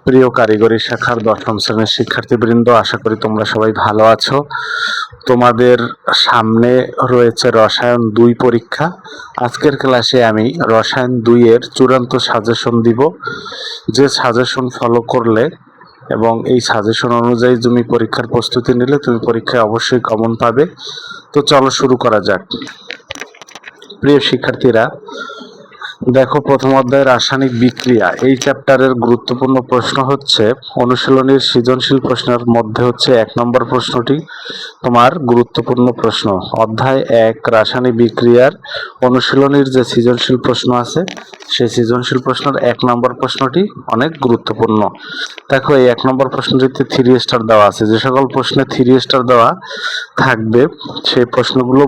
প্রিয় কারিগরি শাখার দশম শ্রেণীর শিক্ষার্থীবৃন্দ, আশা করি তোমরা সবাই ভালো আছো। তোমাদের সামনে রয়েছে রসায়ন 2 পরীক্ষা। আজকের ক্লাসে আমি রসায়ন 2 এর চূড়ান্ত সাজেশন দিব। যে সাজেশন ফলো করলে এবং এই সাজেশন অনুযায়ী তুমি পরীক্ষার প্রস্তুতি নিলে তুমি পরীক্ষায় অবশ্যই কমন পাবে। তো চলো শুরু করা যাক। প্রিয় শিক্ষার্থীরা, দেখো, প্রথম অধ্যায় রাসায়নিক বিক্রিয়া, এই চ্যাপ্টারের গুরুত্বপূর্ণ প্রশ্ন হচ্ছে অনুশীলনীর সৃজনশীল প্রশ্নের মধ্যে হচ্ছে 1 নম্বর প্রশ্নটি তোমার গুরুত্বপূর্ণ প্রশ্ন। অধ্যায় 1 রাসায়নিক বিক্রিয়ার অনুশীলনীর যে সৃজনশীল প্রশ্ন আছে সেই সৃজনশীল প্রশ্নের 1 নম্বর প্রশ্নটি অনেক গুরুত্বপূর্ণ। দেখো, এই 1 নম্বর প্রশ্নটিতে 3 স্টার দেওয়া আছে। যে সকল প্রশ্নে 3 স্টার দেওয়া থাকবে সেই প্রশ্নগুলো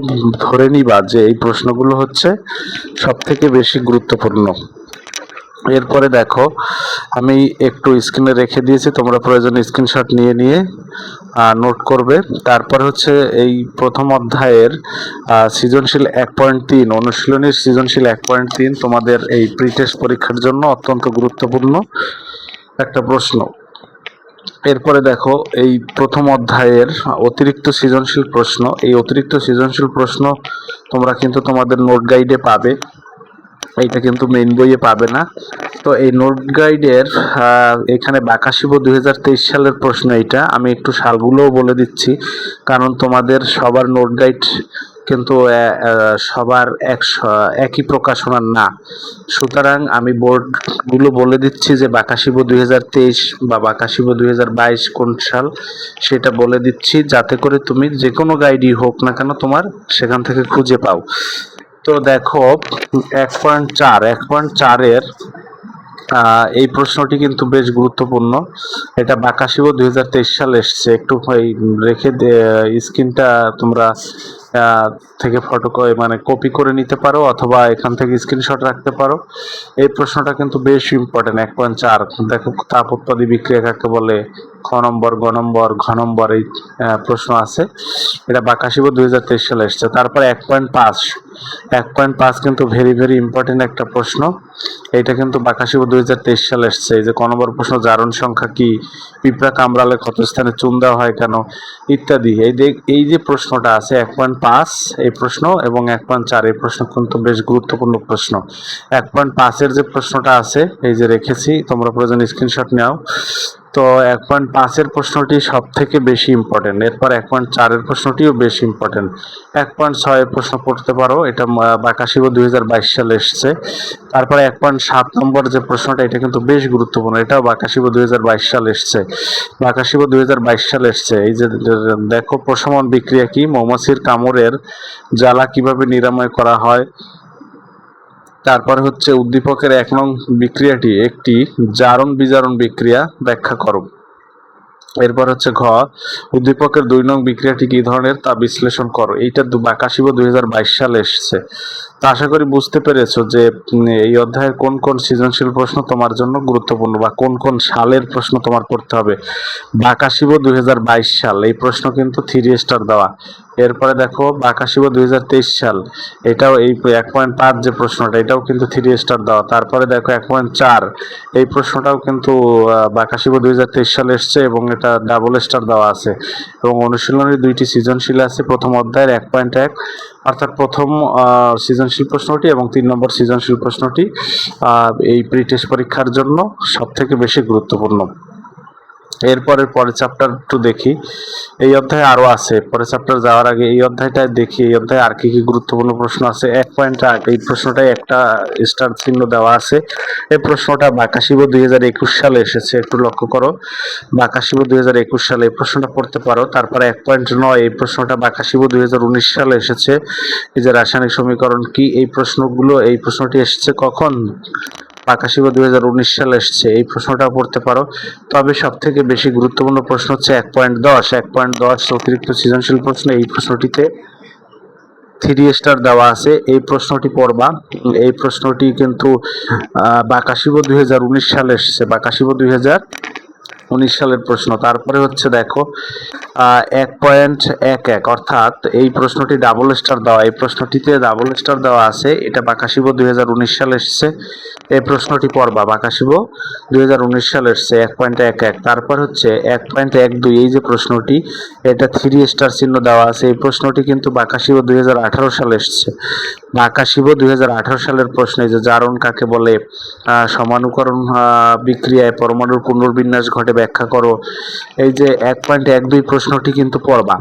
ধরে নিবা যে এই প্রশ্নগুলো হচ্ছে সব থেকে বেশি গুরুত্বপূর্ণ। এরপরে দেখো, আমি একটু স্ক্রিনে রেখে দিয়েছি, তোমরা প্রয়োজনে স্ক্রিনশট নিয়ে নোট করবে। তারপর হচ্ছে এই প্রথম অধ্যায়ের সৃজনশীল 1.3 অনুশীলনীর সৃজনশীল 1.3 তোমাদের এই প্রি টেস্ট পরীক্ষার জন্য অত্যন্ত গুরুত্বপূর্ণ একটা প্রশ্ন। এরপরে দেখো, এই প্রথম অধ্যায়ের অতিরিক্ত সৃজনশীল প্রশ্ন, এই অতিরিক্ত সৃজনশীল প্রশ্ন তোমরা কিন্তু তোমাদের নোট গাইডে পাবে, এইটা কিন্তু মেইন বইয়ে পাবে না। তো এই নোট গাইডের এখানে বাকাশিব 2023 সালের প্রশ্ন, এইটা আমি একটু সালগুলোও বলে দিচ্ছি, কারণ তোমাদের সবার নোট গাইড কিন্তু সবার একই প্রকাশনার না। সুতরাং আমি বোর্ডগুলো বলে দিচ্ছি যে বাকাশিব 2023 বা বাকাশিব 2022 কোন সাল সেটা বলে দিচ্ছি, যাতে করে তুমি যে কোনো গাইডই হোক না কেন তোমার সেখান থেকে খুঁজে পাও। তো দেখো, 1.4 এর এই প্রশ্নটি কিন্তু বেশ গুরুত্বপূর্ণ। এটা বাকাশিব 2023 সালে এসছে। একটু রেখে স্ক্রিনটা তোমরা থেকে ফটো মানে কপি করে নিতে পারো অথবা এখান থেকে স্ক্রিনশট রাখতে পারো। এই প্রশ্নটা কিন্তু বেশ ইম্পর্টেন্ট। 1.4 দেখো, তাপ উৎপাদী বিক্রিয়া কাকে বলে, খ নম্বর, গ নম্বর, ঘ নম্বর এই প্রশ্ন আছে। এটা বাকাশিব 2023 সালে এসছে। তারপর 1.5 কিন্তু ভেরি ইম্পর্টেন্ট একটা প্রশ্ন। এইটা কিন্তু বাকাশিব 2023 সালে এসছে। এই যে ক নম্বর প্রশ্ন, জারণ সংখ্যা কি, পিঁপড়া কামড়ালে ক্ষতস্থানে চুন দেওয়া হয় কেন, ইত্যাদি। এই যে প্রশ্নটা আছে 1.5 এই প্রশ্ন এবং 1.4 এই প্রশ্ন কিন্তু বেশ গুরুত্বপূর্ণ প্রশ্ন। 1.5 এর যে প্রশ্নটা আছে এই যে রেখেছি, তোমরা প্রয়োজন স্ক্রিনশট নাও। তো 1.5 এর প্রশ্নটি সব থেকে বেশি ইম্পর্টেন্ট। এরপর 1.4 এর প্রশ্নটিও বেশ ইম্পর্টেন্ট। 1.6 এর প্রশ্ন পড়তে পারো, এটা বাকাশিব 2022 সালে এসছে। তারপরে 1.7 নম্বর যে প্রশ্নটা, এটা কিন্তু বেশ গুরুত্বপূর্ণ, এটাও বাকাশিব 2022 সালে এসছে। বাকাশিব 2022 সালে এসছে। এই যে দেখো, প্রশমন বিক্রিয়া কি, মৌমাছির কামড়ের জ্বালা কিভাবে নিরাময় করা হয়। তারপর হচ্ছে উদ্দীপকের 1 নং বিক্রিয়াটি একটি জারণ বিজারণ বিক্রিয়া, ব্যাখ্যা করো। এরপর হচ্ছে ঘ, উদ্দীপকের 2 নং বিক্রিয়াটি কি ধরনের তা বিশ্লেষণ করো। এইটা বাকাশিব 2022 সালে এসছে। তো আশা করি বুঝতে পেরেছো যে এই অধ্যায়ের কোন কোন সৃজনশীল প্রশ্ন তোমার জন্য গুরুত্বপূর্ণ বা কোন কোন সালের প্রশ্ন তোমার পড়তে হবে। বাকাশিব 2022 সাল, এই প্রশ্ন কিন্তু 3 স্টার দেওয়া। এরপরে দেখো, বাকাশিব 2023 সাল, এটাও এই 1.5 যে প্রশ্নটা, এটাও কিন্তু 3 স্টার দেওয়া। তারপরে দেখো 1.4 এই প্রশ্নটাও কিন্তু বাকাশিব 2023 সালে এসছে এবং এটা ডাবল স্টার দেওয়া আছে। এবং অনুশীলনের 2টি সৃজনশীল আছে প্রথম অধ্যায়ের 1.1, অর্থাৎ প্রথম সৃজনশীল প্রশ্নটি এবং 3 নম্বর সৃজনশীল প্রশ্নটি এই প্রি টেস্ট পরীক্ষার জন্য সব থেকে বেশি গুরুত্বপূর্ণ। এরপরের চ্যাপ্টার একটু দেখি। এই অধ্যায়ে আরো আছে, পরের চ্যাপ্টার যাওয়ার আগে এই অধ্যায়টা দেখি। এই অধ্যায়ে আর কি কি গুরুত্বপূর্ণ প্রশ্ন আছে। 1.8 এই প্রশ্নটাই একটা স্টার চিহ্ন দেওয়া আছে। এই প্রশ্নটা বাকাশিব 2021 সালে এসেছে, একটু লক্ষ্য করো। বাকাশিব 2021 সালে এই প্রশ্নটা পড়তে পারো। তারপরে 1.9 এই প্রশ্নটা বাকাশিব 2019 সালে এসেছে। এই যে রাসায়নিক সমীকরণ কি, এই প্রশ্নটি এসেছে কখন, বাকাশিব 2019 সালে এসছে। এই প্রশ্নটা পড়তে পারো। তবে সব থেকে বেশি গুরুত্বপূর্ণ প্রশ্ন হচ্ছে 1.10 অতিরিক্ত সৃজনশীল প্রশ্ন। এই প্রশ্নটিতে 3 স্টার দেওয়া আছে, এই প্রশ্নটি পড়বা। এই প্রশ্নটি কিন্তু বাকাশিব 2019 সালে এসছে, বাকাশিব 2019 সালের প্রশ্ন। তারপরে হচ্ছে দেখো 1.11 অর্থাৎ এই প্রশ্নটি ডাবল স্টার দেওয়া, এই প্রশ্নটিতে ডাবল স্টার দেওয়া আছে, এটা বাকাশিব 2019 সালে এসছে। এই প্রশ্নটি পড়বা, বাকাশিব 2019 সালে এসছে 1.11। তারপর হচ্ছে 1.12, এই যে প্রশ্নটি, এটা 3 স্টার চিহ্ন দেওয়া আছে, এই প্রশ্নটি কিন্তু বাকাশিব 2018 সালে এসছে। বাকাশিব 2018 সালের প্রশ্নে যে জারণ কাকে বলে, সমানুকরণ বিক্রিয়ায় পরমাণুর পুনর্বিন্যাস ঘটে ব্যাখ্যা করো, এই যে 1.12 প্রশ্নটি কিন্তু পড়বা।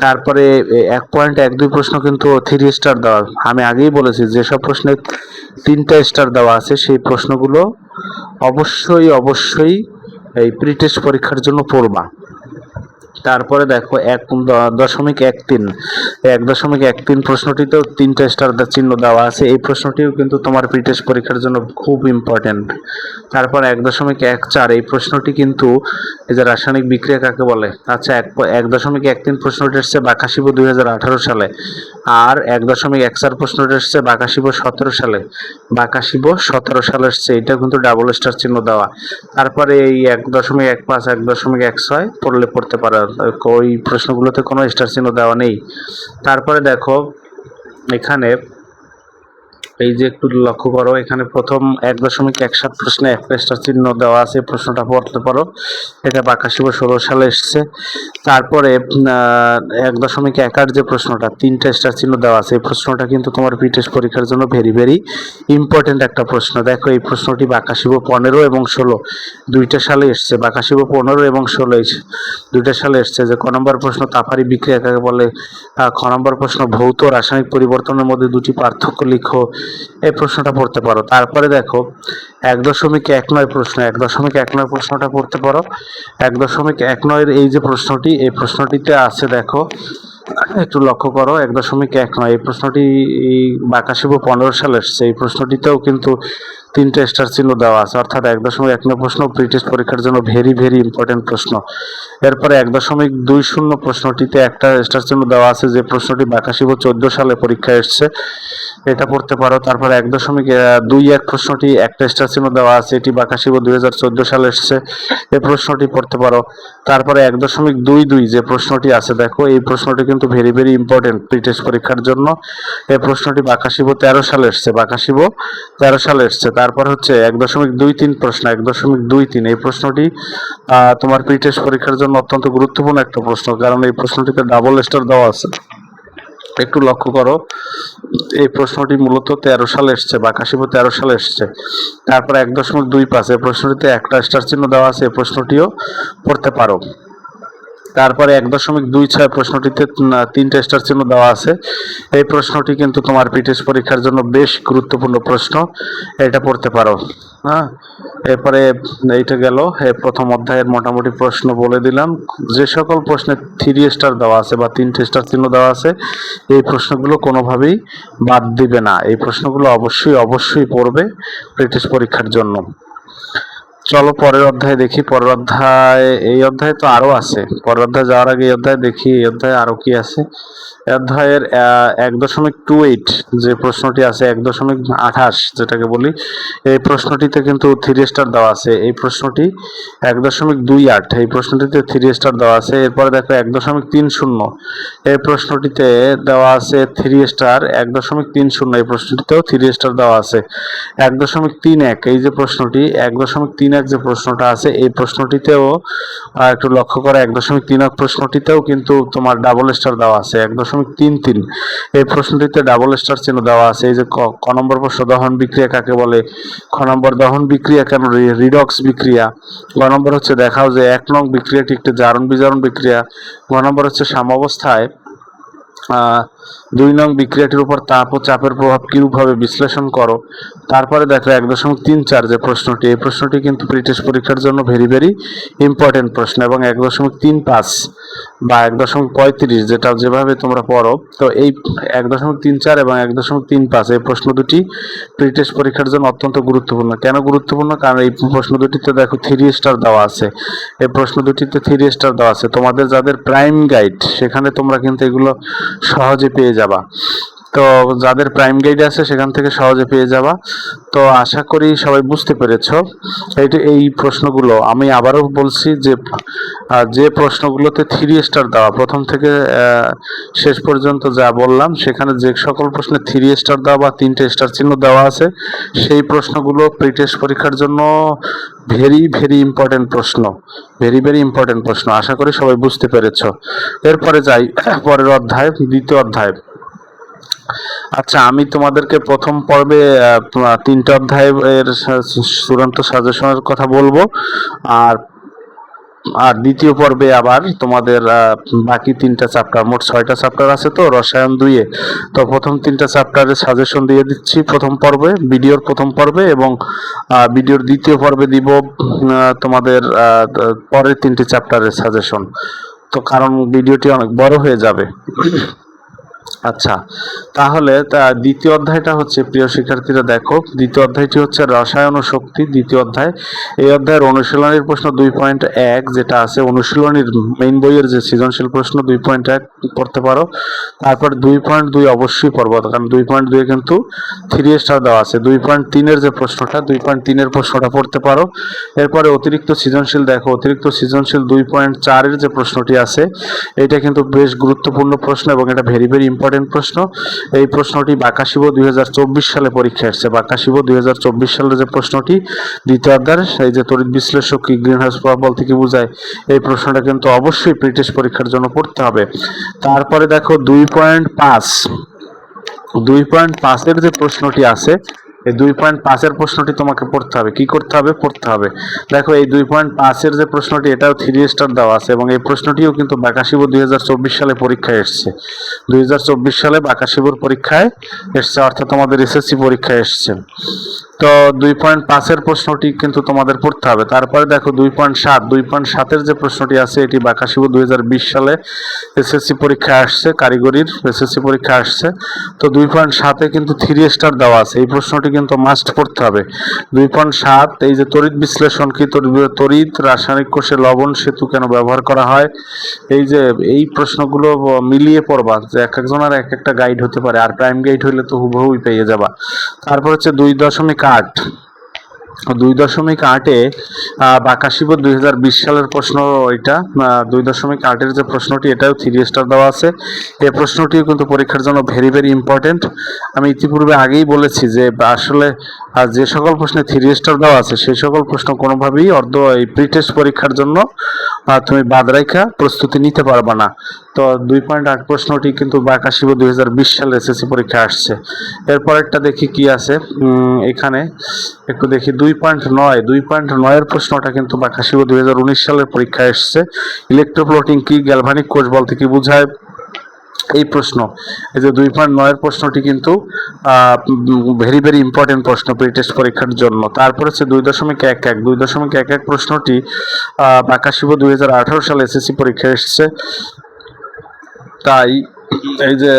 তারপরে 1.12 প্রশ্ন কিন্তু 3 স্টার দেওয়া, আমি আগেই বলেছি যেসব প্রশ্নে 3টা স্টার দেওয়া আছে সেই প্রশ্নগুলো অবশ্যই এই প্রিটেস্ট পরীক্ষার জন্য পড়বা। তারপরে দেখো 1.13 প্রশ্নটিতেও 3টা স্টার চিহ্ন দেওয়া আছে, এই প্রশ্নটিও কিন্তু তোমার প্রিটেস্ট পরীক্ষার জন্য খুব ইম্পর্টেন্ট। তারপর 1.14 এই প্রশ্নটি কিন্তু এই যে রাসায়নিক বিক্রিয়া কাকে বলে, আচ্ছা 1.13 প্রশ্নটি এসছে বাকাশিব 2018 সালে, আর 1.14 প্রশ্নটি এসছে বাকাশিব 17 সালে, বাকাশিব 17 সালে এসছে, এটা কিন্তু ডাবল স্টার চিহ্ন দেওয়া। তারপরে এই 1.15 1.16 পড়তে পারো, ওই প্রশ্নগুলোতে কোনো স্টার চিহ্ন দেওয়া নেই। তারপরে দেখো এখানে এই যে একটু লক্ষ্য করো, এখানে প্রথম 1.17 প্রশ্নে 1টা স্টার চিহ্ন দেওয়া আছে, প্রশ্নটা পড়তে পারো, এটা বাকাশিব 16 সালে এসছে। তারপরে 1.18 যে প্রশ্নটা 3টা স্টার চিহ্ন দেওয়া আছে, এই প্রশ্নটা কিন্তু তোমার প্রিটেস্ট পরীক্ষার জন্য ভেরি ইম্পর্টেন্ট একটা প্রশ্ন। দেখো এই প্রশ্নটি বাকাশিব 15 এবং 16 দুইটা সালে এসছে, বাকাশিব 15 এবং 16 দুইটা সালে এসছে। যে ক নম্বর প্রশ্ন তাপারি বিক্রিয়া কাকে বলে, খ নম্বর প্রশ্ন ভৌত রাসায়নিক পরিবর্তনের মধ্যে দুটি পার্থক্য লিখো, এই প্রশ্নটা পড়তে পারো। তারপরে দেখো 1.19 প্রশ্ন, 1.19 প্রশ্নটা পড়তে পারো। 1.19 এই যে প্রশ্নটি, এই প্রশ্নটিতে আছে দেখো একটু লক্ষ্য করো, 1.19 এই প্রশ্নটি বাকাশিব 15 সালে এসছে, এই প্রশ্নটিতেও কিন্তু 3টা স্টার চিহ্ন দেওয়া আছে, অর্থাৎ 1.19 প্রশ্ন প্রিটেস্ট পরীক্ষার জন্য ভেরি ইম্পর্টেন্ট প্রশ্ন। এরপরে 1.20 প্রশ্নটিতে একটা স্টার চিহ্ন দেওয়া আছে, যে প্রশ্নটি বাকাশিব 14 সালে পরীক্ষায় এসছে, এটা পড়তে পারো। তারপরে 1.21 প্রশ্নটি একটা স্টার চিহ্ন দেওয়া আছে, এটি বাকাশিব 2014 সালে এসছে, এই প্রশ্নটি পড়তে পারো। তারপরে 1.22 যে প্রশ্নটি আছে দেখো, এই প্রশ্নটি কিন্তু ভেরি ইম্পর্টেন্ট প্রিটেস্ট পরীক্ষার জন্য, এই প্রশ্নটি বাকাশিব 13 সালে এসছে, বাকাশিব 13 সালে এসছে। তারপর হচ্ছে 1.23 প্রশ্ন, 1.23 এই প্রশ্নটি তোমার প্রিটেস্ট পরীক্ষার জন্য অত্যন্ত গুরুত্বপূর্ণ একটা প্রশ্ন, কারণ এই প্রশ্নটিতে ডাবল স্টার দেওয়া আছে, একটু লক্ষ্য করো। এই প্রশ্নটি মূলত 13 সালে এসছে, বাকাশিব 13 সালে এসছে। তারপর 1.25 এই প্রশ্নটিতে একটা স্টার চিহ্ন দেওয়া আছে, এই প্রশ্নটিও পড়তে পারো। তারপরে 1.26 প্রশ্নটিতে 3টা স্টার চিহ্ন দেওয়া আছে, এই প্রশ্নটি কিন্তু তোমার প্রিটেস্ট পরীক্ষার জন্য বেশ গুরুত্বপূর্ণ প্রশ্ন, এটা পড়তে পারো। হ্যাঁ, এরপরে এইটা গেল প্রথম অধ্যায়ের মোটামুটি প্রশ্ন বলে দিলাম। যে সকল প্রশ্নে 3 স্টার দেওয়া আছে বা 3টে স্টার চিহ্ন দেওয়া আছে, এই প্রশ্নগুলো কোনোভাবেই বাদ দিবে না, এই প্রশ্নগুলো অবশ্যই পড়বে প্রিটেস্ট পরীক্ষার জন্য। চলো পরের অধ্যায়ে দেখি, পরের অধ্যায়, এই অধ্যায়ে তো আরো আছে, পরের অধ্যায়ে যাওয়ার আগে এই অধ্যায়ে দেখি এই অধ্যায়ে আরো কি আছে। অধ্যায়ের 1.28 যে প্রশ্নটি আছে, 1.28 যেটাকে বলি, এই প্রশ্নটিতে কিন্তু 3 স্টার দেওয়া আছে, এই প্রশ্নটি 1.28 এই প্রশ্নটিতে 3 স্টার দেওয়া আছে। এরপরে দেখো 1.30 এই প্রশ্নটিতে দেওয়া আছে 3 স্টার, 1.30 এই প্রশ্নটিতেও 3 স্টার দেওয়া আছে। 1.31 এই যে প্রশ্নটি, 1.31 যে প্রশ্নটা আছে, এই প্রশ্নটিতেও একটু লক্ষ্য করে, 1.31 প্রশ্নটিতেও কিন্তু তোমার ডাবল স্টার দেওয়া আছে। 1.33 এই প্রশ্নটিতে ডাবল স্টার চিহ্ন দেওয়া আছে। এই যে ক নম্বর প্রশ্ন দহন বিক্রিয়া কাকে বলে, খ নম্বর দহন বিক্রিয়া কেন রিডক্স বিক্রিয়া, গ নম্বর হচ্ছে দেখাও যে 1 নং বিক্রিয়াটি একটি জারণ বিজারণ বিক্রিয়া, গ নম্বর হচ্ছে সাম্যাবস্থায় 2 নং বিক্রিয়াটির উপর তাপ ও চাপের প্রভাব কিরূপভাবে বিশ্লেষণ করো। তারপরে দেখো 1.34 যে প্রশ্নটি, এই প্রশ্নটি কিন্তু প্রিটেস্ট পরীক্ষার জন্য ভেরি ইম্পর্টেন্ট প্রশ্ন, এবং 1.35 বা 1.35 যেটা যেভাবে তোমরা পড়ো, তো এই 1.34 এবং 1.35 এই প্রশ্ন দুটি প্রিটেস্ট পরীক্ষার জন্য অত্যন্ত গুরুত্বপূর্ণ। কেন গুরুত্বপূর্ণ? কারণ এই প্রশ্ন দুটিতে দেখো 3 স্টার দেওয়া আছে, এই প্রশ্ন দুটিতে 3 স্টার দেওয়া আছে। তোমাদের যাদের প্রাইম গাইড, সেখানে তোমরা কিন্তু এগুলো সহজে পেয়ে যাবা। তো যাদের প্রাইম গাইড আছে সেখান থেকে সহজে পেয়ে যাবা। তো আশা করি সবাই বুঝতে পেরেছো। এই প্রশ্নগুলো আমি আবারও বলছি যে যে প্রশ্নগুলোতে 3 স্টার দেওয়া, প্রথম থেকে শেষ পর্যন্ত যা বললাম সেখানে যে সকল প্রশ্নে 3 স্টার দেওয়া বা 3টে স্টার চিহ্ন দেওয়া আছে সেই প্রশ্নগুলো প্রি টেস্ট পরীক্ষার জন্য ভেরি ভেরি ইম্পর্টেন্ট প্রশ্ন, ভেরি ভেরি ইম্পর্টেন্ট প্রশ্ন। আশা করি সবাই বুঝতে পেরেছো। এরপরে যাই পরের অধ্যায়, দ্বিতীয় অধ্যায়। আচ্ছা, আমি তোমাদেরকে প্রথম পর্বে 3টে অধ্যায়ের চূড়ান্ত সাজেশনের কথা বলবো, আর দ্বিতীয় পর্বে আবার তোমাদের বাকি 3টা চ্যাপ্টার, মোট 6টা চ্যাপ্টার আছে তো রসায়ন 2-এ। তো প্রথম 3টা চ্যাপ্টারের সাজেশন দিয়ে দিচ্ছি প্রথম পর্বে, ভিডিওর প্রথম পর্বে, এবং ভিডিওর দ্বিতীয় পর্বে দিব তোমাদের পরের 3টে চ্যাপ্টারের সাজেশন। তো কারণ ভিডিওটি অনেক বড় হয়ে যাবে। আচ্ছা, তাহলে দ্বিতীয় অধ্যায়টা হচ্ছে, প্রিয় শিক্ষার্থীরা দেখো, দ্বিতীয় অধ্যায়টি হচ্ছে রসায়ন ও শক্তি, দ্বিতীয় অধ্যায়। এই অধ্যায়ের অনুশীলনীর প্রশ্ন 2.1 যেটা আছে, অনুশীলনীর মেইন বইয়ের যে সৃজনশীল প্রশ্ন 2.1 পড়তে পারো। তারপর 2.2 অবশ্যই পড়বো, কারণ 2.2 কিন্তু 3 স্টার দেওয়া আছে। 2.3-এর যে প্রশ্নটা, 2.3-এর প্রশ্নটা পড়তে পারো। এরপরে অতিরিক্ত সৃজনশীল দেখো, অতিরিক্ত সৃজনশীল 2.4-এর যে প্রশ্নটি আছে, এটা কিন্তু বেশ গুরুত্বপূর্ণ প্রশ্ন এবং এটা ভেরি ভেরি ইম্পর্টেন্ট প্রশ্ন। এই প্রশ্নটি বাকাশিব 2024 সালে পরীক্ষা আসছে। বাকাশিব 2024 সালের যে প্রশ্নটি দ্বিতীয় অধ্যায়ের, এই যে তড়িৎ বিশ্লেষক কি, গ্রিন হাউস প্রভাব বলতে কি বোঝায়, এই প্রশ্নটা কিন্তু অবশ্যই প্রি টেস্ট পরীক্ষার জন্য পড়তে হবে। তারপরে দেখো 2.5-এর যে প্রশ্নটি আছে, এই 2.5-এর প্রশ্নটি তোমাকে পড়তে হবে। কি করতে হবে? পড়তে হবে। দেখো, এই 2.5-এর যে প্রশ্নটি, এটাও 3 স্টার দেওয়া আছে এবং এই প্রশ্নটিও কিন্তু বাকাশিব 2024 সালে পরীক্ষায় এসছে। 2024 সালে বাকাশিবুর পরীক্ষায় এসছে, অর্থাৎ তোমাদের এসএসসি পরীক্ষায় এসছে। তো 2.5-এর প্রশ্নটি কিন্তু তোমাদের পড়তে হবে। তারপরে দেখো 2.7-এর যে প্রশ্নটি আছে, এটি বাকাশিব 2020 সালে এসএসসি পরীক্ষায় আসছে, কারিগরির এসএসসি পরীক্ষা আসছে। তো 2.7-এ কিন্তু 3 স্টার দেওয়া আছে, এই প্রশ্নটি কিন্তু মাস্ট পড়তে হবে। 2.7, এই যে তড়িৎ বিশ্লেষণ কি, তড়িৎ রাসায়নিক কোষে লবণ সেতু কেন ব্যবহার করা হয়, এই প্রশ্নগুলো মিলিয়ে পড়বা, যে এক একজনের এক একটা গাইড হতে পারে, আর প্রাইম গাইড হইলে তো হুবহুই পেয়ে যাবা। তারপর হচ্ছে 2.8-এ বাকাশিব 2020 সালের প্রশ্ন, এটা 2.8-এর যে প্রশ্নটি, এটাও 3 স্টার দেওয়া আছে। এই প্রশ্নটিও কিন্তু পরীক্ষার জন্য ভেরি ভেরি ইম্পর্টেন্ট। আমি ইতিপূর্বে আগেই বলেছি যে আসলে যে সকল প্রশ্নে 3 স্টার দেওয়া আছে সেই সকল প্রশ্ন কোনোভাবেই এই প্রি টেস্ট পরীক্ষার জন্য তুমি বাদ রাখা প্রস্তুতি নিতে পারবা না। তো 2.8 প্রশ্নটি কিন্তু বাকাশিব 2020 সালে এসএসসি পরীক্ষা আসছে। এরপরেরটা দেখি কি আছে, এখানে একটু দেখি 2.9-এর প্রশ্নটা কিন্তু বাকাশিব 2019 সালের পরীক্ষায় এসছে। ইলেকট্রোপ্লোটিং কি, গ্যালভানিক কোষ বলতে কি বোঝায়, এই প্রশ্ন, এই যে 2.9-এর প্রশ্নটি কিন্তু ভেরি ভেরি ইম্পর্টেন্ট প্রশ্ন প্রি টেস্ট পরীক্ষার জন্য। তারপর হচ্ছে 2.11 প্রশ্নটি বাকাশিব 2018 সালে এসএসসি পরীক্ষায় এসছে। তাই এই যে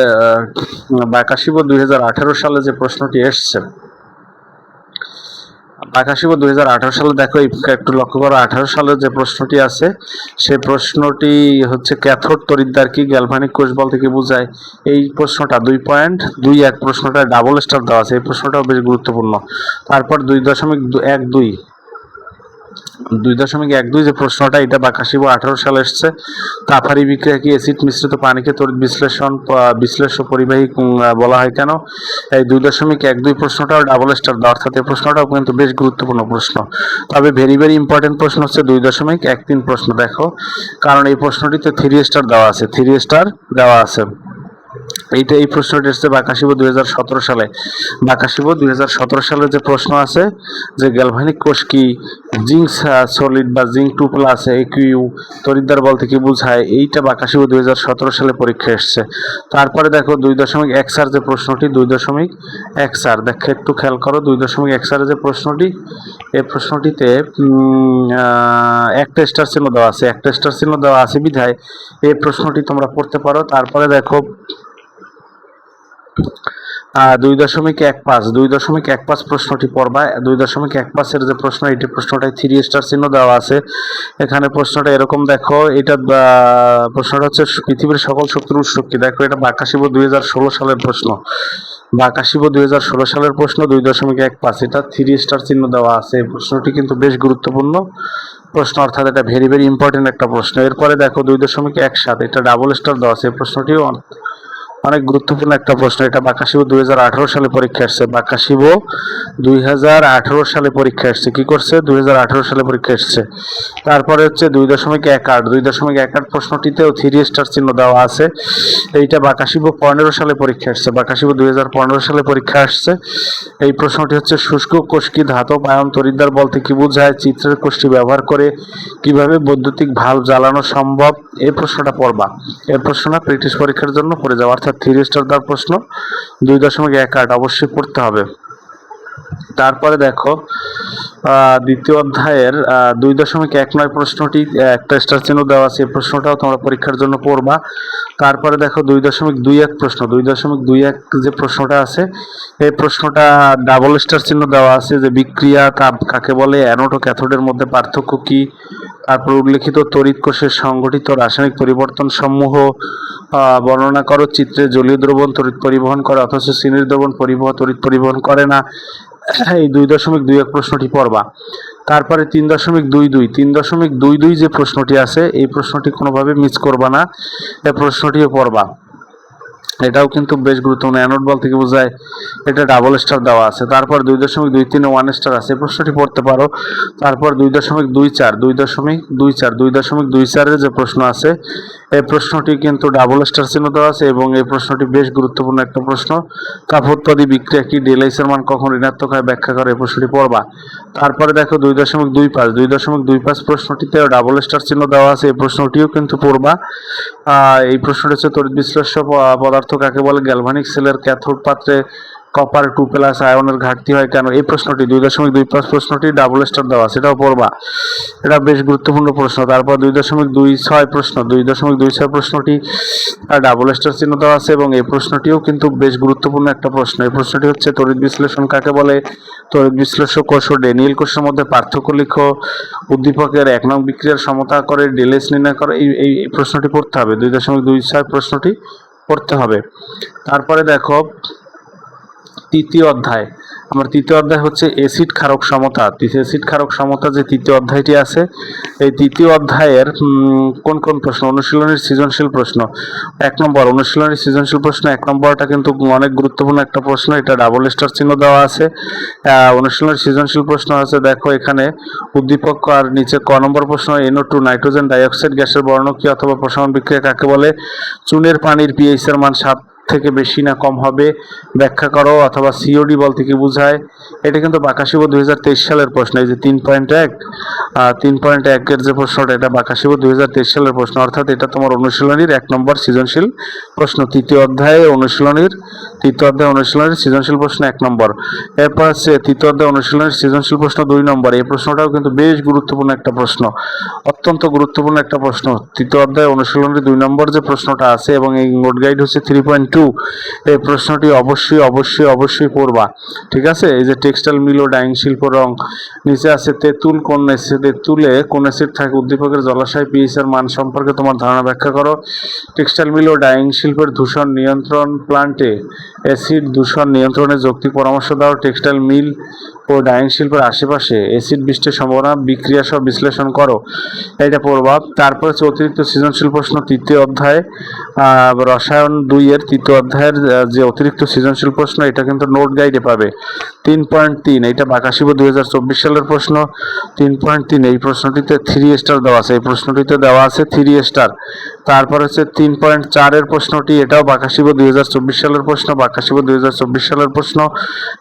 বাকাশিব 2018 সালে যে প্রশ্নটি এসছে, বাকাশিব 2018 সালে, দেখো একটু লক্ষ্য করো, 18 সালের যে প্রশ্নটি আছে সেই প্রশ্নটি হচ্ছে ক্যাথোড তড়িৎদ্বার কি, গ্যালভানিক কোষ বলতে কি বোঝায়, এই প্রশ্নটা 2.21 প্রশ্নটা ডাবল স্টার দেওয়া আছে, এই প্রশ্নটাও বেশ গুরুত্বপূর্ণ। তারপর 2.12 যে প্রশ্নটা, এটা বাকাশিব 18 সালে এসছে। তাফারি বিক্রিয়া কি, অ্যাসিড মিশ্রিত পানিকে তড়িৎ বিশ্লেষ্য পরিবাহী বলা হয় কেন, এই 2.12 প্রশ্নটাও ডাবল স্টার দেওয়া, অর্থাৎ এই প্রশ্নটাও কিন্তু বেশ গুরুত্বপূর্ণ প্রশ্ন। তবে ভেরি ভেরি ইম্পর্টেন্ট প্রশ্ন হচ্ছে 2.13 প্রশ্ন, দেখো, কারণ এই প্রশ্নটিতে 3 স্টার দেওয়া আছে, 3 স্টার দেওয়া আছে। এই প্রশ্নটি এসছে বাকাশিব 2017 সালে। বাকাশিব 2017 সালে যে প্রশ্ন আছে, যে গ্যালভানিক কোষ কি, জিঙ্ক সলিড বা জিঙ্ক 2+ একিউ তড়িৎদ্বার বলতে কি বোঝায়, এইটা বাকাশিব 2017 সালে পরীক্ষা এসছে। তারপরে দেখো 2.14 যে প্রশ্নটি, 2.14 দেখো, একটু খেয়াল করো, 2.14 যে প্রশ্নটি, এই প্রশ্নটিতে একটা স্টার চিহ্ন দেওয়া আছে, বিধায় এই প্রশ্নটি তোমরা পড়তে পারো। তারপরে দেখো 2.15 2.15 প্রশ্নটি পড়বা। 2.15 যে প্রশ্ন, এটি প্রশ্নটায় 3 স্টার চিহ্ন দেওয়া আছে। এখানে প্রশ্নটা এরকম দেখো, এটা প্রশ্নটা হচ্ছে পৃথিবীর সকল শক্তির উৎস কি। দেখো এটা বাকাশিব 2016 সালের প্রশ্ন, বাকাশিব 2016 সালের প্রশ্ন 2.15, এটা 3 স্টার চিহ্ন দেওয়া আছে। এই প্রশ্নটি কিন্তু বেশ গুরুত্বপূর্ণ প্রশ্ন, অর্থাৎ এটা ভেরি ভেরি ইম্পর্টেন্ট একটা প্রশ্ন। এরপরে দেখো 2.17, এটা ডাবল স্টার দেওয়া আছে। এই প্রশ্নটিও অনেক গুরুত্বপূর্ণ একটা প্রশ্ন, এটা বাকাশিব 2018 সালে পরীক্ষা আসছে। বাকাশিব 2018 সালে পরীক্ষা আসছে, কি করছে 2018 সালে পরীক্ষা আসছে। তারপরে হচ্ছে 2.18 প্রশ্নটিতেও 3 স্টার চিহ্ন দেওয়া আছে। এইটা বাকাশিব 15 সালে পরীক্ষা আসছে, বাকাশিব 2015 সালে পরীক্ষা আসছে। এই প্রশ্নটি হচ্ছে শুষ্ক কোষ কি, ধাতব আয়ন তড়িৎদ্বার বলতে কি বোঝায়, চিত্রের কোষটি ব্যবহার করে কিভাবে বৈদ্যুতিক ভালভ জ্বালানো সম্ভব। এই প্রশ্নটা পড়বা। এই প্রশ্নটা প্র্যাকটিস পরীক্ষার জন্য পড়ে যাও, অর্থাৎ 3 স্টার দেওয়ার প্রশ্ন 2.18 অবশ্যই পড়তে হবে। তারপরে দেখো দ্বিতীয় অধ্যায়ের 2.19 প্রশ্নটি একটা স্টার চিহ্ন দেওয়া আছে। এই প্রশ্নটাও তোমরা পরীক্ষার জন্য পড়বা। তারপরে দেখো 2.21 প্রশ্ন, 2.21 যে প্রশ্নটা আছে, এই প্রশ্নটা ডাবল স্টার চিহ্ন দেওয়া আছে, যে বিক্রিয়া তাপ কাকে বলে, অ্যানোড ও ক্যাথোডের মধ্যে পার্থক্য কি, তারপর উল্লেখিত তড়িৎ কোষের সংঘটিত রাসায়নিক পরিবর্তন সমূহ বর্ণনা করো। চিত্রে জলীয় দ্রবণ তড়িৎ পরিবহন করে অথচ চিনির দ্রবণ তড়িৎ পরিবহন করে না। এই 2.21 প্রশ্নটি পড়বা। তারপরে 3.22 যে প্রশ্নটি আছে, এই প্রশ্নটি কোনোভাবে মিস করবা না, এই প্রশ্নটিও পড়বা। এটাও কিন্তু বেশ গুরুত্বপূর্ণ, অ্যানোড বল থেকে বোঝায়, এটা ডাবল স্টার দেওয়া আছে। তারপর 2.23 1 স্টার আছে, এই প্রশ্নটি পড়তে পারো। তারপর 2.24 এর যে প্রশ্ন আছে, এই প্রশ্নটি কিন্তু ডাবল স্টার চিহ্ন দেওয়া আছে এবং এই প্রশ্নটি বেশ গুরুত্বপূর্ণ একটা প্রশ্ন। তাপোৎপাদী বিক্রিয়া কি, ডেলাইসের মান কখন ঋণাত্মক হয় ব্যাখ্যা করে, এই প্রশ্নটি পড়বা। তারপরে দেখো 2.25 প্রশ্নটিতে ডাবল স্টার চিহ্ন দেওয়া আছে, এই প্রশ্নটিও কিন্তু পড়বা। এই প্রশ্নটি হচ্ছে তড়িৎ বিশ্লেষ্য পদার্থ কাকে বলে, গ্যালভানিক সেলের ক্যাথোড পাত্রে কপার 2+ আয়নের ঘাটতি হয় কেন। এই প্রশ্নটি 2.25 প্রশ্নটি ডাবল স্টার দেওয়া, সেটাও পড়বা, এটা বেশ গুরুত্বপূর্ণ প্রশ্ন। তারপর 2.26 প্রশ্ন, 2.26 প্রশ্নটি ডাবল স্টার চিহ্ন দেওয়া আছে এবং এই প্রশ্নটিও কিন্তু বেশ গুরুত্বপূর্ণ একটা প্রশ্ন। এই প্রশ্নটি হচ্ছে তড়িৎ বিশ্লেষণ কাকে বলে, তড়িৎ বিশ্লেষক কোষ ও ড্যানিয়েল কোষের মধ্যে পার্থক্য লিখো, উদ্দীপকের 1 নং বিক্রিয়ার সমতা করে ডেলেস নির্ণয় করে। এই প্রশ্নটি পড়তে হবে, 2.26 প্রশ্নটি পড়তে হবে। তারপরে দেখো তৃতীয় অধ্যায়, আমার তৃতীয় অধ্যায় হচ্ছে অ্যাসিড ক্ষারক সমতা। অ্যাসিড ক্ষারক সমতা যে তৃতীয় অধ্যায়টি আছে, এই তৃতীয় অধ্যায়ের কোন কোন প্রশ্ন, অনুশীলনের সৃজনশীল প্রশ্ন 1 নম্বর, অনুশীলনের সৃজনশীল প্রশ্ন 1 নম্বরটা কিন্তু অনেক গুরুত্বপূর্ণ একটা প্রশ্ন, এটা ডাবল স্টার চিহ্ন দেওয়া আছে। অনুশীলনের সৃজনশীল প্রশ্ন আছে, দেখো এখানে উদ্দীপক আর নিচে ক নম্বর প্রশ্ন, NO2 নাইট্রোজেন ডাইঅক্সাইড গ্যাসের বর্ণ কি অথবা প্রসারণ বিক্রিয়া কাকে বলে, চুনের পানির pH এর মান 7 থেকে বেশি না কম হবে ব্যাখ্যা করো, অথবা COD বলতে কি বোঝায়। এটা কিন্তু বাকাশিব 2023 সালের প্রশ্ন, এই যে 3.1 এর যে প্রশ্নটা, এটা বাকাশিব 2023 সালের প্রশ্ন, অর্থাৎ এটা তোমার অনুশীলনীর 1 নম্বর সৃজনশীল প্রশ্ন, তৃতীয় অধ্যায়ে অনুশীলনীর সৃজনশীল প্রশ্ন 1 নম্বর। এরপর আছে তৃতীয় অধ্যায় অনুশীলনের সৃজনশীল প্রশ্ন 2 নম্বর। এই প্রশ্নটাও কিন্তু বেশ গুরুত্বপূর্ণ একটা প্রশ্ন, অত্যন্ত গুরুত্বপূর্ণ একটা প্রশ্ন। তৃতীয় অধ্যায় অনুশীলনের 2 নম্বর যে প্রশ্নটা আছে এবং এই নোট গাইড হচ্ছে 3.2, এই প্রশ্নটি অবশ্যই পড়বা, ঠিক আছে। এই যে টেক্সটাইল মিল ও ডাইং শিল্প রং, নিচে আছে তেঁতুলে কোন অ্যাসিড থাকে, উদ্দীপকের জলাশয় pH এর মান সম্পর্কে তোমার ধারণা ব্যাখ্যা করো। টেক্সটাইল মিল ও ডাইং শিল্পের দূষণ নিয়ন্ত্রণ প্ল্যান্টে অ্যাসিড দূষণ নিয়ন্ত্রণে যৌক্তিক পরামর্শ দাও। টেক্সটাইল মিল ও ডাইং শিল্পের আশেপাশে অ্যাসিড বৃষ্টির সম্ভাবনা বিক্রিয়া সহ বিশ্লেষণ করো, এটা পড়বা। তারপর হচ্ছে অতিরিক্ত সৃজনশীল প্রশ্ন তৃতীয় অধ্যায়, রসায়ন 2 এর তৃতীয় অধ্যায়ের যে অতিরিক্ত সৃজনশীল প্রশ্ন, এটা কিন্তু নোট গাইডে পাবে। 3.3, এটা বাকাশিব 2024 সালের প্রশ্ন 3.3, এই প্রশ্নটিতে 3 স্টার দেওয়া আছে, এই প্রশ্নটিতে দেওয়া আছে 3 স্টার। তারপর হচ্ছে 3.4 এর প্রশ্নটি, এটাও বাকাশিব 2024 সালের প্রশ্ন,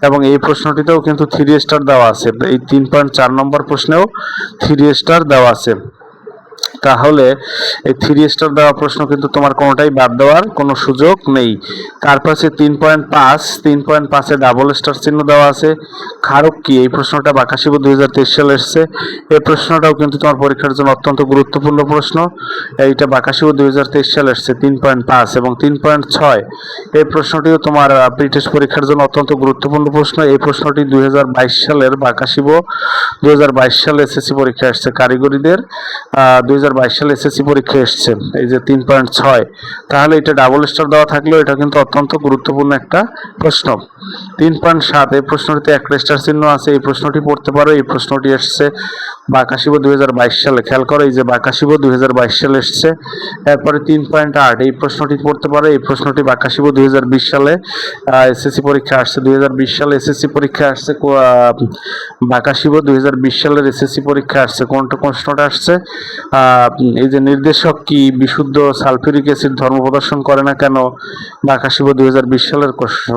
এবং এই প্রশ্নটিতেও কিন্তু 3 স্টার দেওয়া আছে। এই 3.4 নম্বর প্রশ্নেও 3 স্টার দেওয়া আছে। তাহলে এই 3 স্টার দেওয়া প্রশ্ন কিন্তু তোমার কোনোটাই বাদ দেওয়ার কোনো সুযোগ নেই। তারপর আছে 3.5, 3.5-এ ডাবল স্টার চিহ্ন দেওয়া আছে। ক্ষারক কি? এই প্রশ্নটা বাকাশিব 2023 সালে এসেছে। এই প্রশ্নটাও কিন্তু তোমার পরীক্ষার জন্য অত্যন্ত গুরুত্বপূর্ণ প্রশ্ন। এইটা বাকাশিব 2023 সালে এসেছে 3.5 এবং 3.6। এই প্রশ্নটিও তোমার প্রি-টেস্ট পরীক্ষার জন্য অত্যন্ত গুরুত্বপূর্ণ প্রশ্ন। এই প্রশ্নটি 2022 সালের বাকাশিব 2022 সালে এসএসসি পরীক্ষা আসছে, কারিগরিদের 2022 সালে এসএসসি পরীক্ষা এসছে এই যে 3.6। তাহলে এটা ডাবল স্টার দেওয়া থাকলেও এটা কিন্তু অত্যন্ত গুরুত্বপূর্ণ একটা প্রশ্ন। 3.7, এই প্রশ্নটিতে একটা স্টার চিহ্ন আছে। এই প্রশ্নটি পড়তে পারো। এই প্রশ্নটি এসছে বাকাশিব 2022 সালে। খেয়াল করো, এই যে বাকাশিব 2022 সালে এসছে। এরপরে 3.8, এই প্রশ্নটি পড়তে পারো। এই প্রশ্নটি বাকাশিব 2020 সালে এসএসসি পরীক্ষা আসছে। 2020 সালে এসএসসি পরীক্ষা আসছে। বাকাশিব 2020 সালের এসএসসি পরীক্ষা আসছে। কোনটা প্রশ্নটা আসছে? এই যে নির্দেশক কি বিশুদ্ধ সালফিউরিক অ্যাসিড ধর্ম প্রদর্শন করে না কেন? বাকাশিব 2020 সালের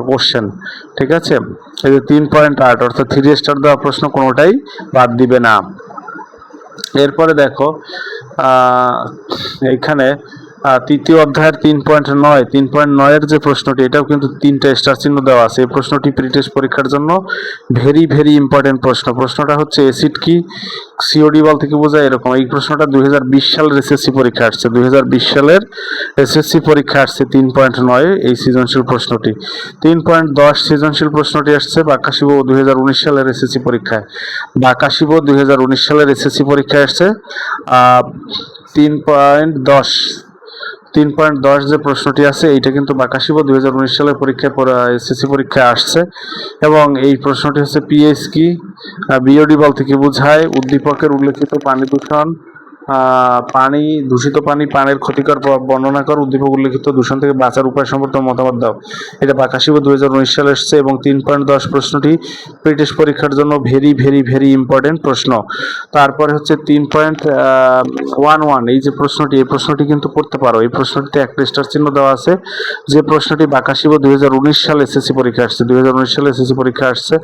কোশ্চেন। ঠিক আছে, এই যে 3.8 অর্থাৎ 3 স্টার দেওয়া প্রশ্ন কোনোটাই বাদ দিবে না। এরপরে দেখো এইখানে তৃতীয় অধ্যায়ের 3.9, 3.9-এর যে প্রশ্নটি, এটাও কিন্তু 3টা স্টার চিহ্ন দেওয়া আছে। এই প্রশ্নটি প্রি-টেস্ট পরীক্ষার জন্য ভেরি ভেরি ইম্পর্টেন্ট প্রশ্ন। প্রশ্নটা হচ্ছে অ্যাসিড কি? সিওডি বল থেকে বোঝায় এরকম। এই প্রশ্নটা 2020 সালের এসএসসি পরীক্ষা আসছে। 2020 সালের এসএসসি পরীক্ষা আসছে 3.9 এই সৃজনশীল প্রশ্নটি। 3.10 সৃজনশীল প্রশ্নটি আসছে বাকাশিব 2019 সালের এসএসসি পরীক্ষায়। বাকাশিব 2019 সালের এসএসসি পরীক্ষায় আসছে 3.10। 3.10 যে প্রশ্নটি আছে এইটা কিন্তু বাকাশিব 2019 সালের পরীক্ষায় এসএসসি পরীক্ষায় আসছে এবং এই প্রশ্নটি হচ্ছে পিএইচ কি? বিওডি বল থেকে বোঝায় উদ্দীপকের উল্লেখিত পানি দূষণ, পানি দূষিত পানি পানের ক্ষতিকর বর্ণনা কর, উদ্দীপক উল্লেখিত দূষণ থেকে বাঁচার উপায় সম্পর্কে মতামত দাও। এটা বাকাশিব 2019 সালে এসছে এবং 3.10 প্রশ্নটি প্রি-টেস্ট পরীক্ষার জন্য ভেরি ভেরি ভেরি ইম্পর্টেন্ট প্রশ্ন। তারপরে হচ্ছে 3.11, এই যে প্রশ্নটি, এই প্রশ্নটি কিন্তু পড়তে পারো। এই প্রশ্নটিতে একটা স্টার চিহ্ন দেওয়া আছে। যে প্রশ্নটি বাকাশিব 2019 সালে এসএসসি পরীক্ষা আসছে। 2019 সালে এসএসসি পরীক্ষা আসছে।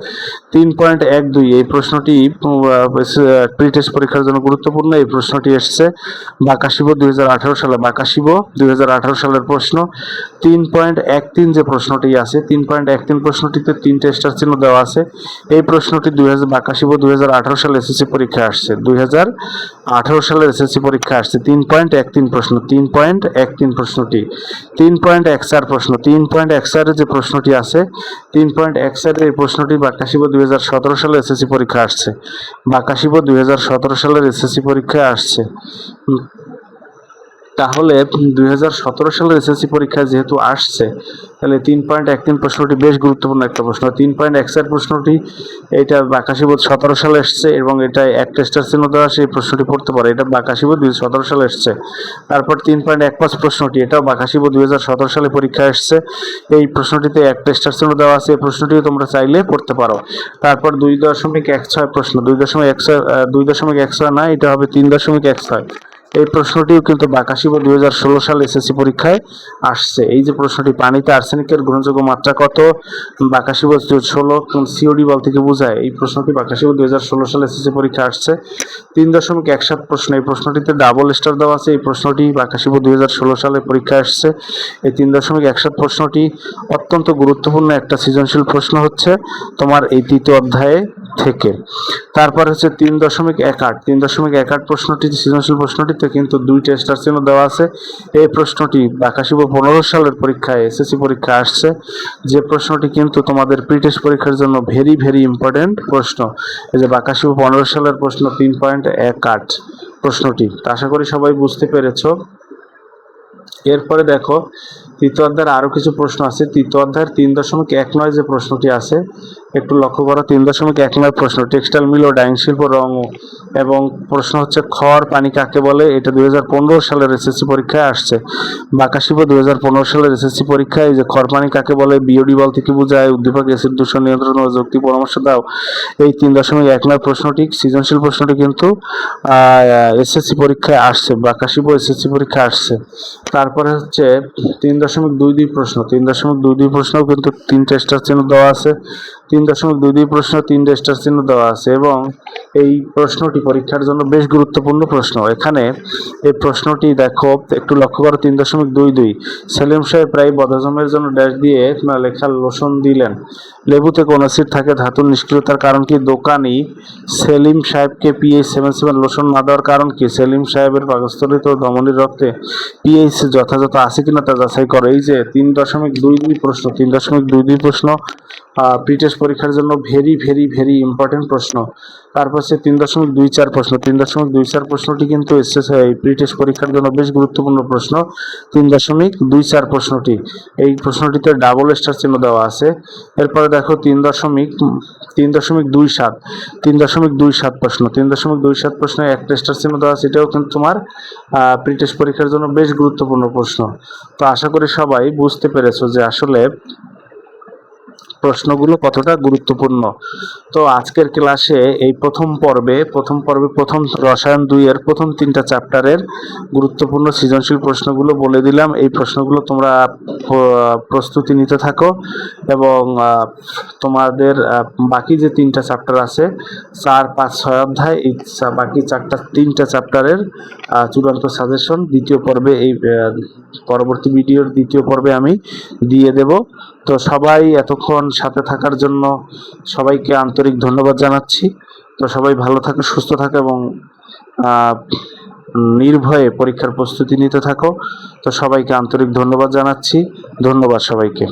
3.12, এই প্রশ্নটি প্রি-টেস্ট পরীক্ষার জন্য গুরুত্বপূর্ণ। এই প্রশ্নটি এসছে বাকাশিব 2018 সালে। বাকাশিব 2018 সালের প্রশ্ন। 3.13 যে প্রশ্নটি আছে, 3.13 প্রশ্নটিতে 3টে স্টার চিহ্ন দেওয়া আছে। এই প্রশ্নটি বাকাশিব 2018 সালে এসএসসি পরীক্ষা আসছে। 2018 সালের এসএসসি পরীক্ষা আসছে 3.13 প্রশ্ন। 3.13 প্রশ্নটি 3.14 প্রশ্ন। 3.14 যে প্রশ্নটি আছে, 3.14 এই প্রশ্নটি বাকাশিব 2017 সালে এসএসসি পরীক্ষা আসছে। বাকাশিব 2017 সালের এসএসসি পরীক্ষায় আসছে। তাহলে 2017 সালের এসএসসি পরীক্ষায় যেহেতু আসছে, তাহলে 3.13 প্রশ্নটি বেশ গুরুত্বপূর্ণ একটা প্রশ্ন। 3.14 প্রশ্নটি এটা বাকাশিব 17 সালে এসছে এবং এটা একটা স্টার চিহ্ন দেওয়া আছে। এই প্রশ্নটি পড়তে পারে। এটা বাকাশিব 2017 সালে এসছে। তারপর 3.15 প্রশ্নটি, এটাও বাকাশিব 2017 সালে পরীক্ষায় এসছে। এই প্রশ্নটিতে একটা স্টার চিহ্ন দেওয়া আছে। এই প্রশ্নটিও তোমরা চাইলে পড়তে পারো। তারপর 2.16 প্রশ্ন। 2.16 না, এটা হবে 3.16। এই প্রশ্নটিও কিন্তু বাকাশিব 2016 সালে এসএসসি পরীক্ষায় আসছে। এই যে প্রশ্নটি, পানিতে আর্সেনিকের গ্রহণযোগ্য মাত্রা কত? বাকাশিব 16 সিওডি বল থেকে বোঝায়। এই প্রশ্নটি বাকাশিব 2016 সালে এসএসসি পরীক্ষা আসছে। 3.17 প্রশ্ন। এই প্রশ্নটিতে ডাবল স্টার দেওয়া আছে। এই প্রশ্নটি বাকাশিব 2016 সালে পরীক্ষা আসছে। এই 3.17 প্রশ্নটি অত্যন্ত গুরুত্বপূর্ণ একটা সৃজনশীল প্রশ্ন হচ্ছে তোমার এই তৃতীয় অধ্যায়ে থেকে। তারপর হচ্ছে 3.18। 3.18 প্রশ্নটি সৃজনশীল প্রশ্নটিতে কিন্তু 2টে স্টার চিহ্ন দেওয়া আছে। এই প্রশ্নটি বাকাশিব 15 সালের পরীক্ষায় এসএসসি পরীক্ষা আসছে। যে প্রশ্নটি কিন্তু তোমাদের প্রি-টেস্ট পরীক্ষার জন্য ভেরি ভেরি ইম্পর্টেন্ট প্রশ্ন। এই যে বাকাশিব 15 সালের প্রশ্ন 3.18 প্রশ্নটি। আশা করি সবাই বুঝতে পেরেছো। এরপরে দেখো তৃতীয় অধ্যায়ের আরো কিছু প্রশ্ন আছে। তৃতীয় অধ্যায়ের 3.19 যে প্রশ্নটি আছে, একটু লক্ষ্য করো। 3.19 প্রশ্ন, টেক্সটাইল মিল ও ডাইং শিল্প রং এবং প্রশ্ন হচ্ছে খড় পানি কাকে বলে? এটা 2015 সালের এসএসসি পরীক্ষায় আসছে। বাকাশিব 2015 সালের এসএসসি পরীক্ষায় যে খড় পানি কাকে বলে, বিওডি বল থেকে বোঝায়, উদ্দীপক অ্যাসিড দূষণ নিয়ন্ত্রণ ও যৌক্তিক পরামর্শ দাও। এই 3.19 প্রশ্নটি সৃজনশীল প্রশ্নটি কিন্তু এসএসসি পরীক্ষায় আসছে। বাকাশিব এসএসসি পরীক্ষায় আসছে। তারপরে হচ্ছে 3.22 প্রশ্ন। 3.22 প্রশ্নও কিন্তু 3টে স্টার চিহ্ন দেওয়া আছে। 3.22 প্রশ্ন 3 স্টার চিহ্ন দেওয়া আছে এবং এই প্রশ্নটি পরীক্ষার জন্য বেশ গুরুত্বপূর্ণ প্রশ্ন। এখানে এই প্রশ্নটি দেখো, একটু লক্ষ্য করো। 3.22 সেলিম সাহেব প্রায় বদহজমের জন্য ড্যাশ দিয়ে লেখা লোশন দিলেন। লেবুতে কোন অ্যাসিড থাকে? ধাতুর নিষ্ক্রিয়তার কারণ কি? দোকানি সেলিম সাহেবকে পিএইচ 77 লোশন না দেওয়ার কারণ কি? সেলিম সাহেবের পাকস্থলিত ও ধমনীর রক্তে পিএইচ যথাযথ আছে কিনা তা যাচাই করো। এই যে 3.22 প্রশ্ন, 3.22 প্রশ্ন প্রিটেস্ট পরীক্ষার জন্য ভেরি ভেরি ভেরি ইম্পর্টেন্ট প্রশ্ন। তারপর হচ্ছে 3.24 প্রশ্ন। 3.24 প্রশ্নটি কিন্তু এসেছে এই প্রিটেস্ট পরীক্ষার জন্য বেশ গুরুত্বপূর্ণ প্রশ্ন। 3.24 প্রশ্নটি, এই প্রশ্নটিতে ডাবল স্টার চিহ্ন দেওয়া আছে। এরপরে দেখো 3.27 প্রশ্ন। 3.27 প্রশ্নে একটা স্টার চিহ্ন দেওয়া আছে। এটাও কিন্তু তোমার প্রিটেস্ট পরীক্ষার জন্য বেশ গুরুত্বপূর্ণ প্রশ্ন। তো আশা করি সবাই বুঝতে পেরেছো যে আসলে প্রশ্নগুলো কতটা গুরুত্বপূর্ণ। তো আজকের ক্লাসে এই প্রথম পর্বে প্রথম রসায়ন 2 এর প্রথম 3টা চ্যাপ্টারের গুরুত্বপূর্ণ সৃজনশীল প্রশ্নগুলো বলে দিলাম। এই প্রশ্নগুলো তোমরা প্রস্তুতি নিতে থাকো এবং তোমাদের বাকি যে 3টা চ্যাপ্টার আছে 4, 5, 6 অধ্যায়, এই বাকি 3টা চ্যাপ্টারের চূড়ান্ত সাজেশন দ্বিতীয় পর্বে, এই পরবর্তী ভিডিওর দ্বিতীয় পর্বে আমি দিয়ে দেব। তো সবাই এতক্ষণ সাথে থাকার জন্য সবাইকে আন্তরিক ধন্যবাদ জানাচ্ছি। তো সবাই ভালো থাকো, সুস্থ থাকো এবং নির্ভয়ে পরীক্ষার প্রস্তুতি নিতে থাকো। তো সবাইকে আন্তরিক ধন্যবাদ জানাচ্ছি। ধন্যবাদ সবাইকে।